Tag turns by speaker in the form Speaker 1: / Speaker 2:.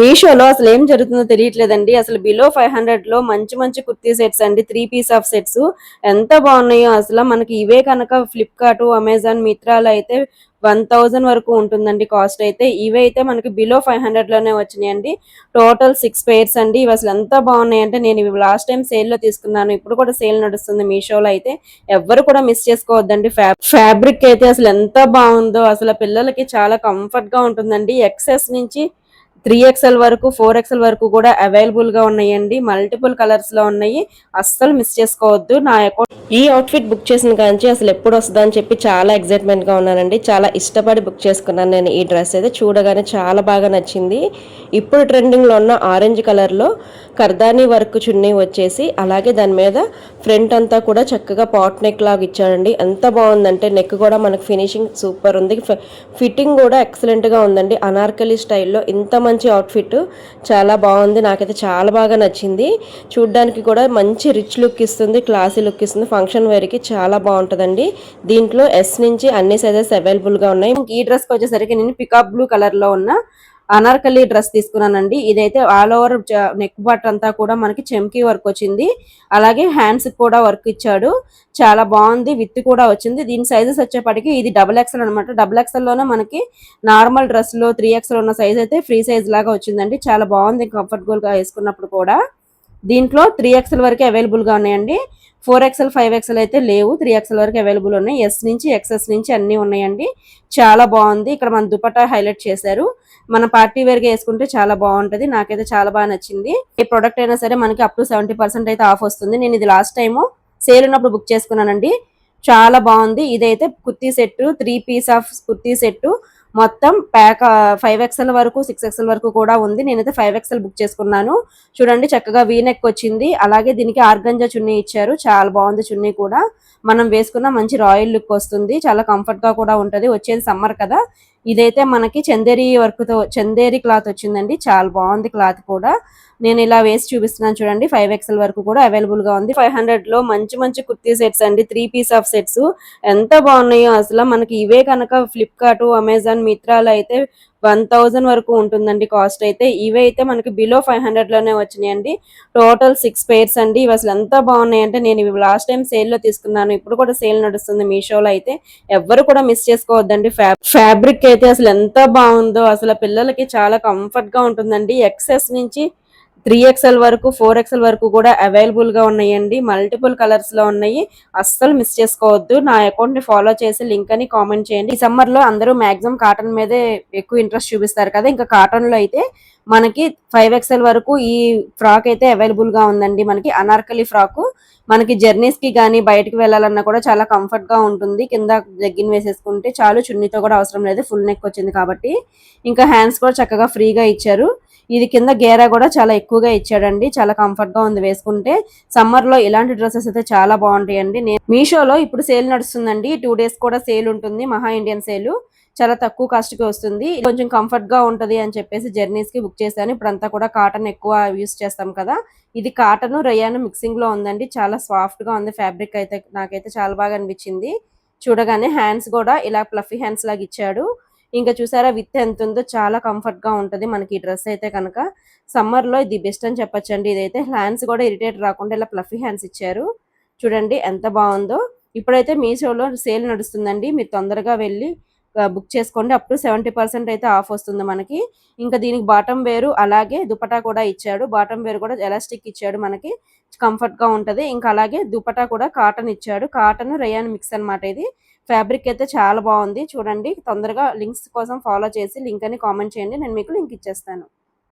Speaker 1: మీషోలో అసలు ఏం జరుగుతుందో తెలియట్లేదండి. అసలు బిలో 500లో మంచి మంచి కుర్తీ సెట్స్ అండి. 3 పీస్ ఆఫ్ సెట్స్ ఎంత బాగున్నాయో అసలు. మనకి ఇవే కనుక ఫ్లిప్‌కార్ట్, అమెజాన్, మిత్రాలో అయితే 1000 వరకు ఉంటుందండి కాస్ట్ అయితే. ఇవే అయితే మనకి బిలో 500లోనే వచ్చినాయండి. టోటల్ 6 పెయిర్స్ అండి. ఇవి అసలు ఎంత బాగున్నాయంటే నేను ఇవి లాస్ట్ టైం సేల్‌లో తీసుకున్నాను. ఇప్పుడు కూడా సేల్ నడుస్తుంది మీషోలో అయితే. ఎవ్వరు కూడా మిస్ చేసుకోవద్దండి. ఫ్యాబ్రిక్ అయితే అసలు ఎంత బాగుందో అసలు పిల్లలకి చాలా కంఫర్ట్‌గా ఉంటుందండి. ఎక్సెస్ నుంచి 3XL వరకు 4XL వరకు కూడా అవైలబుల్ గా ఉన్నాయండి. మల్టిపుల్ కలర్స్ లో ఉన్నాయి. అస్సలు మిస్ చేసుకోవద్దు. నా అకౌంట్ ఈ అవుట్ఫిట్ బుక్ చేసిన కాంచి అసలు ఎప్పుడు వస్తుందా అని చెప్పి చాలా ఎక్సైట్మెంట్ గా ఉన్నానండి. చాలా ఇష్టపడి బుక్ చేసుకున్నాను నేను ఈ డ్రెస్ అయితే. చూడగానే చాలా బాగా నచ్చింది. ఇప్పుడు ట్రెండింగ్ లో ఉన్న ఆరెంజ్ కలర్ లో కర్దానీ వర్క్ చున్నీ వచ్చేసి అలాగే దాని మీద ఫ్రంట్ అంతా కూడా చక్కగా పాట్ నెక్ లాగా ఇచ్చాడండి. ఎంత బాగుందంటే నెక్ కూడా మనకు ఫినిషింగ్ సూపర్ ఉంది. ఫిట్టింగ్ కూడా ఎక్సలెంట్ గా ఉందండి. అనార్కలి స్టైల్లో ఇంత మంచి అవుట్ఫిట్ చాలా బాగుంది. నాకైతే చాలా బాగా నచ్చింది. చూడ్డానికి కూడా మంచి రిచ్ లుక్ ఇస్తుంది, క్లాసీ లుక్ ఇస్తుంది. ఫంక్షన్ వేర్ కి చాలా బాగుంటదండి. దీంట్లో ఎస్ నుంచి అన్ని సైజెస్ అవైలబుల్ గా ఉన్నాయి. ఈ డ్రెస్ కి వచ్చేసరికి నేను పికాక్ బ్లూ కలర్ లో ఉన్న అనార్కలి డ్రెస్ తీసుకున్నానండి. ఇదైతే ఆల్ ఓవర్ నెక్ బట్ అంతా కూడా మనకి చెమ్కీ వర్క్ వచ్చింది. అలాగే హ్యాండ్స్ కూడా వర్క్ ఇచ్చాడు. చాలా బాగుంది. విత్ కూడా వచ్చింది. దీని సైజెస్ వచ్చేప్పటికి ఇది XXL అనమాట. XXL లోనే మనకి నార్మల్ డ్రెస్ లో 3XL ఉన్న సైజ్ అయితే ఫ్రీ సైజ్ లాగా వచ్చిందండి. చాలా బాగుంది. కంఫర్టబుల్ గా వేసుకున్నప్పుడు కూడా. దీంట్లో 3XL వరకే అవైలబుల్ గా ఉన్నాయండి. 4XL 5XL అయితే లేవు. 3XL వరకు అవైలబుల్ ఉన్నాయి. ఎస్ నుంచి XS నుంచి అన్ని ఉన్నాయండి. చాలా బాగుంది. ఇక్కడ మన దుపట్టా హైలైట్ చేశారు. మన పార్టీ వేర్ గా వేసుకుంటే చాలా బాగుంటది. నాకైతే చాలా బాగా నచ్చింది. ఏ ప్రొడక్ట్ అయినా సరే మనకి అప్ టు 70% అయితే ఆఫ్ వస్తుంది. నేను ఇది లాస్ట్ టైం సేల్ ఉన్నప్పుడు బుక్ చేసుకున్నానండి. చాలా బాగుంది. ఇదైతే kurti set 3 piece of kurti set మొత్తం ప్యాక్ 5XL వరకు 6XL వరకు కూడా ఉంది. నేనైతే 5XL బుక్ చేసుకున్నాను. చూడండి చక్కగా వీనెక్ వచ్చింది. అలాగే దీనికి ఆర్గంజా చున్నీ ఇచ్చారు. చాలా బాగుంది చున్నీ కూడా. మనం వేసుకున్న మంచి రాయల్ లుక్ వస్తుంది. చాలా కంఫర్ట్ గా కూడా ఉంటది. వచ్చేది సమ్మర్ కదా. ఇదైతే మనకి చందేరి వర్క్ తో చందేరి క్లాత్ వచ్చిందండి. చాలా బాగుంది క్లాత్ కూడా. నేను ఇలా వేసి చూపిస్తున్నాను చూడండి. 5XL వరకు కూడా అవైలబుల్ గా ఉంది. 500లో మంచి మంచి కుర్తీ సెట్స్ అండి. 3 పీస్ ఆఫ్ సెట్స్ ఎంత బాగున్నాయో అసలు. మనకి ఇవే కనుక ఫ్లిప్కార్ట్, అమెజాన్, మిత్రాలో అయితే 1000 వరకు ఉంటుందండి కాస్ట్ అయితే. ఇవే అయితే మనకి బిలో 500లోనే వచ్చినాయండి. టోటల్ 6 పెయిర్స్ అండి. ఇవి అసలు ఎంత బాగున్నాయంటే నేను ఇవి లాస్ట్ టైం సేల్ లో తీసుకున్నాను. ఇప్పుడు కూడా సేల్ నడుస్తుంది మీషోలో అయితే. ఎవ్వరు కూడా మిస్ చేసుకోవద్దండి. ఫ్యాబ్రిక్ అయితే అసలు ఎంత బాగుందో అసలు. పిల్లలకి చాలా కంఫర్ట్ గా ఉంటుందండి. ఎక్సెస్ నుంచి 3XL వరకు 4XL వరకు కూడా అవైలబుల్ గా ఉన్నాయండి. మల్టిపుల్ కలర్స్ లో ఉన్నాయి. అస్సలు మిస్ చేసుకోవద్దు. నా అకౌంట్ ని ఫాలో చేసి లింక్ అని కామెంట్ చేయండి. ఈ సమ్మర్ లో అందరూ మాక్సిమం కాటన్ మీదే ఎక్కువ ఇంట్రెస్ట్ చూపిస్తారు కదా. ఇంకా కాటన్ లో అయితే మనకి 5XL వరకు ఈ ఫ్రాక్ అయితే అవైలబుల్ గా ఉందండి. మనకి అనార్కలి ఫ్రాక్ మనకి జర్నీస్ కి గానీ బయటకు వెళ్ళాలన్నా కూడా చాలా కంఫర్ట్ గా ఉంటుంది. కింద జగ్గిన్ వేసేసుకుంటే చాలు. చున్నీతో కూడా అవసరం లేదు. ఫుల్ నెక్ వచ్చింది కాబట్టి. ఇంకా హ్యాండ్స్ కూడా చక్కగా ఫ్రీగా ఇచ్చారు. ఇది కింద గేరా కూడా చాలా ఎక్కువగా ఇచ్చాడండి. చాలా కంఫర్ట్ గా ఉంది వేసుకుంటే. సమ్మర్ లో ఇలాంటి డ్రెస్సెస్ అయితే చాలా బాగుంటాయండి. మీషోలో ఇప్పుడు సేల్ నడుస్తుందండి. 2 days కూడా సేల్ ఉంటుంది. మహా ఇండియన్ సేల్. చాలా తక్కువ కాస్ట్ కి వస్తుంది. కొంచెం కంఫర్ట్ గా ఉంటది అని చెప్పేసి జర్నీస్ కి బుక్ చేశాను. ఇప్పుడంతా కూడా కాటన్ ఎక్కువ యూస్ చేస్తాం కదా. ఇది కాటన్ రయాన్ మిక్సింగ్ లో ఉందండి. చాలా సాఫ్ట్ గా ఉంది. ఫ్యాబ్రిక్ అయితే నాకైతే చాలా బాగా అనిపించింది. చూడగానే హ్యాండ్స్ కూడా ఇలా ఫ్లఫీ హ్యాండ్స్ లాగా ఇచ్చాడు. ఇంకా చూసారా విత్ ఎంత ఉందో. చాలా కంఫర్ట్ గా ఉంటది మనకి ఈ డ్రెస్ అయితే కనుక. సమ్మర్ లో ఇది బెస్ట్ అని చెప్పొచ్చండి. ఇదైతే హ్యాండ్స్ కూడా ఇరిటేట్ రాకుండా ఇలా ఫ్లఫీ హ్యాండ్స్ ఇచ్చారు. చూడండి ఎంత బాగుందో. ఇప్పుడైతే మీషోలో సేల్ నడుస్తుందండి. మీరు తొందరగా వెళ్ళి బుక్ చేసుకోండి. అప్ టు 70% అయితే ఆఫ్ వస్తుంది మనకి. ఇంకా దీనికి బాటమ్ వేరు అలాగే దుపట్టా కూడా ఇచ్చాడు. బాటమ్ వేరు కూడా ఎలాస్టిక్ ఇచ్చాడు మనకి. కంఫర్ట్ గా ఉంటది. ఇంకా అలాగే దుపట్టా కూడా కాటన్ ఇచ్చాడు. కాటన్ రయాన్ మిక్స్ అన్నమాట ఇది. ఫ్యాబ్రిక్ అయితే చాలా బాగుంది. చూడండి తొందరగా లింక్స్ కోసం ఫాలో చేసి లింక్ అని కామెంట్ చేయండి. నేను మీకు లింక్ ఇచ్చేస్తాను.